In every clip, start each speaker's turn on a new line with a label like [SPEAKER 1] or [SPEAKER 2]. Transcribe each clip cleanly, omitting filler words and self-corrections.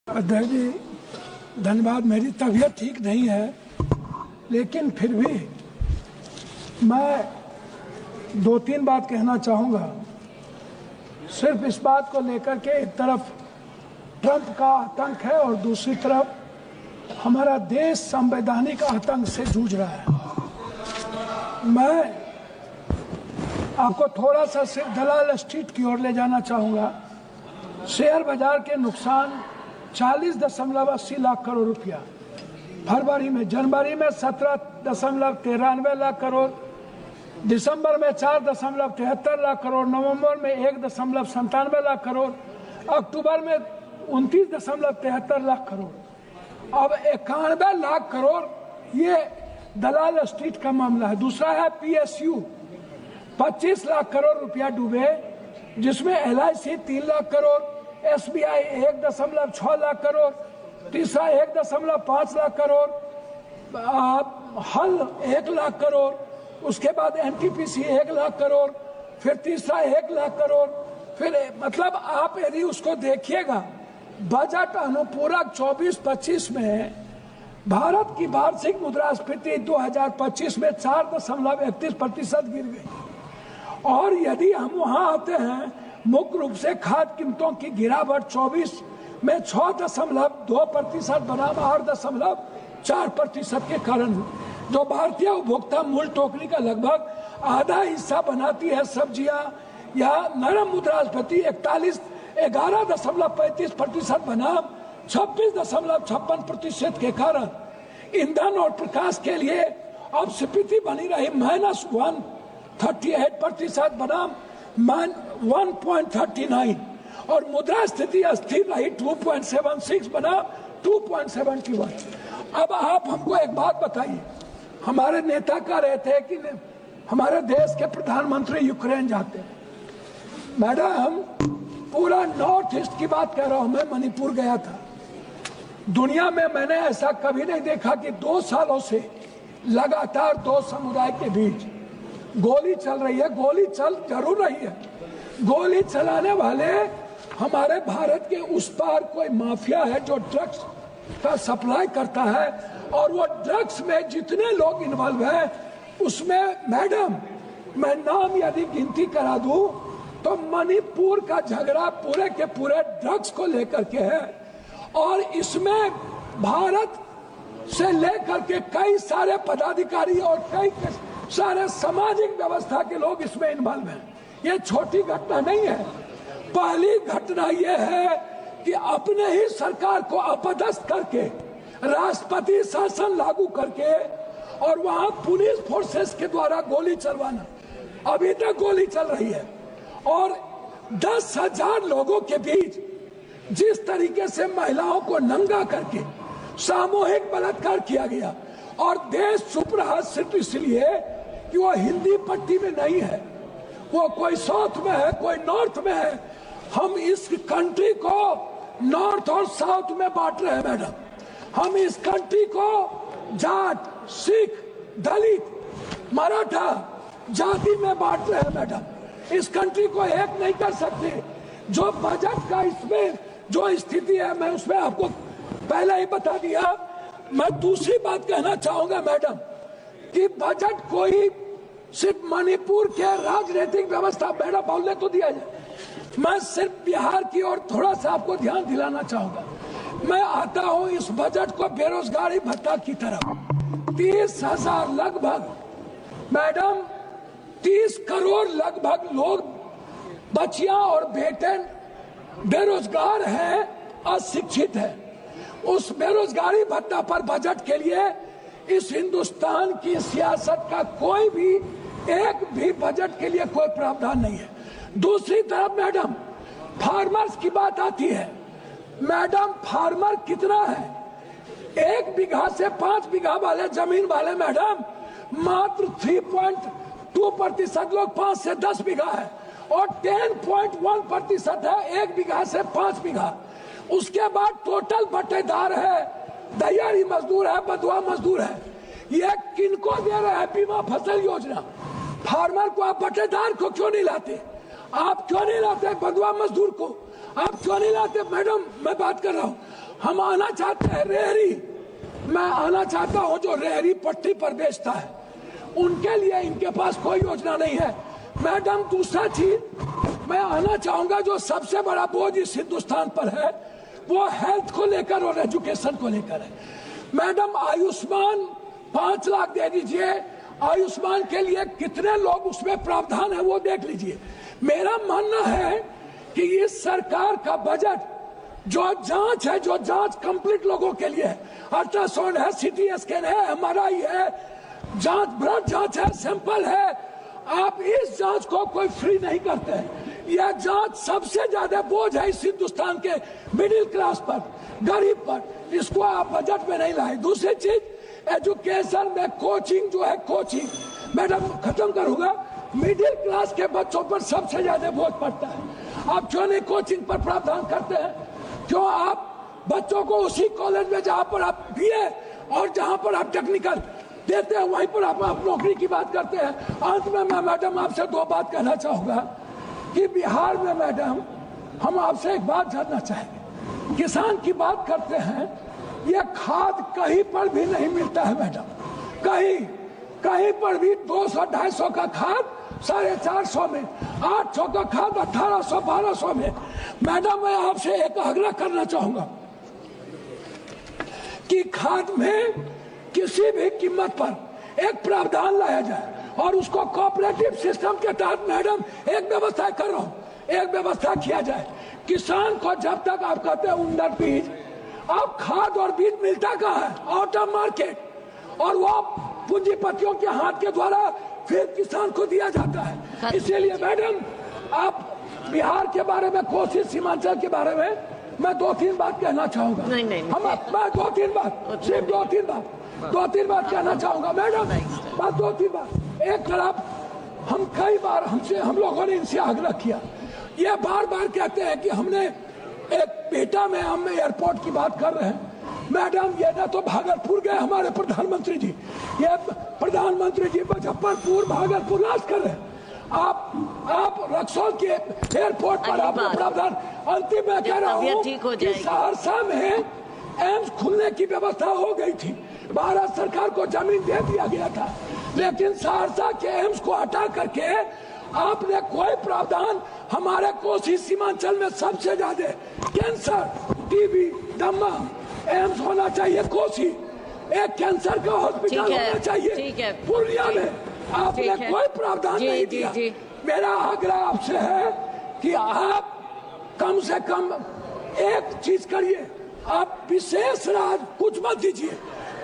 [SPEAKER 1] अध्यक्ष जी धन्यवाद। मेरी तबीयत ठीक नहीं है, लेकिन फिर भी मैं दो तीन बात कहना चाहूँगा। सिर्फ इस बात को लेकर के एक तरफ ट्रंप का आतंक है और दूसरी तरफ हमारा देश संवैधानिक आतंक से जूझ रहा है। मैं आपको थोड़ा सा सिर्फ दलाल स्ट्रीट की ओर ले जाना चाहूँगा। शेयर बाजार के नुकसान 40.80 लाख करोड़ रुपया फरवरी में, जनवरी में 17.93 लाख करोड़, दिसंबर में 4.73 लाख करोड़, नवंबर में 1.97 लाख करोड़, अक्टूबर में 29.73 लाख करोड़, अब 91 लाख करोड़। ये दलाल स्ट्रीट का मामला है। दूसरा है PSU, 25 लाख करोड़ रुपया डूबे, जिसमें LIC 3 लाख करोड़, SBI 1.6 लाख करोड़, तीसरा 1.5 लाख करोड़, हल 1 लाख करोड़, उसके बाद NTPC 1 लाख करोड़, फिर तीसरा 1 लाख करोड़, फिर मतलब आप यदि उसको देखिएगा, बजट अनुपूरक 24-25 में भारत की वार्षिक मुद्रास्फीति 2025 में 4.31% गिर गई। और यदि हम वहां आते हैं, मुख्य रूप से खाद्य कीमतों की गिरावट 24 में 6.2% बनाम 8.4% के कारण, जो भारतीय उपभोक्ता मूल्य टोकरी का लगभग आधा हिस्सा बनाती है सब्जियां, या नरम मुद्रास्फीति 11.35% बनाम 26.56% के कारण ईंधन और प्रकाश के लिए अपस्फीति बनी रही -138% बनाम 1.39, और मुद्रा स्थिति अस्थिर रही 2.76 बनाम 2.71। अब आप हमको एक बात बताइए, हमारे नेता कह रहे थे कि हमारे देश के प्रधानमंत्री यूक्रेन जाते हैं। मैडम, पूरा नॉर्थ ईस्ट की बात कह रहा हूं, मैं मणिपुर गया था। दुनिया में मैंने ऐसा कभी नहीं देखा कि 2 सालों से लगातार 2 समुदाय के बीच गोली चल रही है। गोली चल जरूर रही है, गोली चलाने वाले हमारे भारत के उस पार कोई माफिया है जो ड्रग्स का सप्लाई करता है, और वो ड्रग्स में जितने लोग इन्वॉल्व हैं उसमें मैडम मैं नाम यदि गिनती करा दूं तो मणिपुर का झगड़ा पूरे के पूरे ड्रग्स को लेकर के है, और इसमें भारत से लेकर के कई सारे पदाधिकारी और कई सारे सामाजिक व्यवस्था के लोग इसमें इन्वॉल्व हैं। ये छोटी घटना नहीं है। पहली घटना यह है कि अपने ही सरकार को अपदस्थ करके राष्ट्रपति शासन लागू करके और वहां पुलिस फोर्सेस के द्वारा गोली चलवाना, अभी तक गोली चल रही है। और 10,000 लोगों के बीच जिस तरीके से महिलाओं को नंगा करके सामूहिक बलात्कार किया गया, और देश चुप रहा सिर्फ इसलिए कि वो हिंदी पट्टी में नहीं है, वो कोई साउथ में है, कोई नॉर्थ में है। हम इस कंट्री को नॉर्थ और साउथ में बांट रहे हैं मैडम। हम इस कंट्री को जाट, सिख, दलित, मराठा जाति में बांट रहे हैं मैडम। इस कंट्री को एक नहीं कर सकते। जो बजट का इसमें जो स्थिति है, मैं उसमें आपको पहले ही बता दिया। मैं दूसरी बात कहना चाहूंगा मैडम कि बजट कोई सिर्फ मणिपुर के राजनीतिक व्यवस्था, मैडम बोलने तो दिया जाए, मैं सिर्फ बिहार की ओर थोड़ा सा आपको ध्यान दिलाना चाहूंगा। मैं आता हूं इस बजट को बेरोजगारी भत्ता की तरफ। 30,000 लगभग मैडम 30 करोड़ लगभग लोग, बच्चियां और बेटे बेरोजगार हैं, अशिक्षित हैं। उस बेरोजगारी भत्ता पर बजट के लिए इस हिंदुस्तान की सियासत का कोई भी एक भी बजट के लिए कोई प्रावधान नहीं है। दूसरी तरफ मैडम फार्मर्स की बात आती है। मैडम फार्मर कितना है? 1 बीघा से 5 बीघा वाले जमीन वाले मैडम मात्र 3.2% लोग 5 से 10 बीघा है, और 10.1% है 1 बीघा से 5 बीघा। उसके बाद टोटल बटेदार है, दहाड़ी मजदूर है, बधुआ मजदूर है। ये किनको दे रहे हैं बीमा फसल योजना? फार्मर को आप बटेदार को क्यों नहीं लाते? आप क्यों नहीं लाते बधुआ मजदूर को? आप क्यों नहीं लाते? मैडम मैं बात कर रहा हूँ, हम आना चाहते हैं रेहड़ी, मैं आना चाहता हूं जो रेहड़ी पट्टी पर बेचता है, उनके लिए इनके पास कोई योजना नहीं है। मैडम, दूसरा चीज मैं आना चाहूंगा, जो सबसे बड़ा बोझ इस हिंदुस्तान पर है वो हेल्थ को लेकर और एजुकेशन को लेकर है। मैडम, आयुष्मान 5 लाख दे दीजिए, आयुष्मान के लिए कितने लोग उसमें प्रावधान है वो देख लीजिए। मेरा मानना है कि इस सरकार का बजट जो जांच है, जो जांच कंप्लीट लोगों के लिए है, अल्ट्रासाउंड है, सीटी स्कैन है, एमआरआई है, जांच ब्लड जांच है, सैंपल है, आप इस जांच को कोई फ्री नहीं करते हैं। यह जांच सबसे ज्यादा बोझ है इस हिंदुस्तान के मिडिल क्लास पर, गरीब पर, इसको आप बजट में नहीं लाए। दूसरी चीज, एजुकेशन में कोचिंग जो है, कोचिंग मैडम खत्म करूंगा, मिडिल क्लास के बच्चों पर सबसे ज्यादा बोझ पड़ता है। आप क्यों नहीं कोचिंग पर प्रावधान करते हैं? क्यों आप बच्चों को उसी कॉलेज में जहां पर आप बीए और जहां पर आप टेक्निकल देते हैं वहीं पर आप नौकरी की बात करते हैं? अंत में मैं मैडम आपसे 2 बात कहना चाहूंगा कि बिहार में मैडम हम आपसे एक बात जानना चाहेंगे। किसान की बात करते हैं, यह खाद कहीं पर भी नहीं मिलता है मैडम, कहीं पर भी 200-250 का खाद 450 में, 800 का खाद 1800-1200 में। मैडम, मैं आपसे एक आग्रह करना चाहूंगा कि खाद में किसी भी कीमत पर एक प्रावधान लाया जाए और उसको कोऑपरेटिव सिस्टम के तहत मैडम एक व्यवस्था कर रहा हूं, एक व्यवस्था किया जाए। किसान को जब तक आप कहते हैं उन्नत बीज, अब खाद और बीज मिलता कहाँ है? आउट ऑफ मार्केट, और वो पूंजीपतियों के हाथ के द्वारा फिर किसान को दिया जाता है। इसीलिए मैडम, आप बिहार के बारे में, कोसी सीमांचल के बारे में मैं 2-3 बात कहना चाहूंगा।
[SPEAKER 2] नहीं,
[SPEAKER 1] मैं 2-3 बात, सिर्फ 2-3 बात कहना चाहूंगा मैडम, बस 2-3 बात। एक तरफ कई बार हम लोगों ने इनसे आग्रह किया, ये बार कहते हैं कि हमने एक बेटा में हम एयरपोर्ट की बात कर रहे हैं। मैडम, ये ना तो भागलपुर गए हमारे प्रधानमंत्री जी, ये प्रधानमंत्री जी मुजफ्फरपुर भागलपुर राज कर रहे हैं। आप रक्सौल के एयरपोर्ट पर आपने प्रावधान, अंतिम में कह रहा हूँ कि सहरसा में एम्स खुलने की व्यवस्था हो गई थी, भारत सरकार को जमीन दे दिया गया था, लेकिन सहरसा के एम्स को हटा करके आपने कोई प्रावधान, हमारे कोसी सीमांचल में सबसे ज्यादा कैंसर, टीबी, दमा, एम्स होना चाहिए कोसी, एक कैंसर का हॉस्पिटल होना चाहिए पूर्णिया में, आपने कोई प्रावधान नहीं दिया। मेरा आग्रह आपसे है कि आप कम से कम एक चीज करिए, आप विशेष राज कुछ मत दीजिए,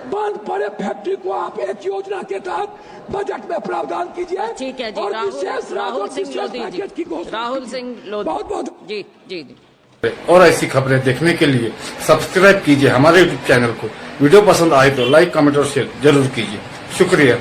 [SPEAKER 1] बंद पड़े फैक्ट्री को आप एक योजना के तहत बजट में प्रावधान कीजिए।
[SPEAKER 2] ठीक है जी,
[SPEAKER 1] और विशेष
[SPEAKER 2] राहुल सिंह लोधी जी,
[SPEAKER 1] बहुत
[SPEAKER 2] जी।
[SPEAKER 3] और ऐसी खबरें देखने के लिए सब्सक्राइब कीजिए हमारे यूट्यूब चैनल को। वीडियो पसंद आए तो लाइक, कमेंट और शेयर जरूर कीजिए। शुक्रिया।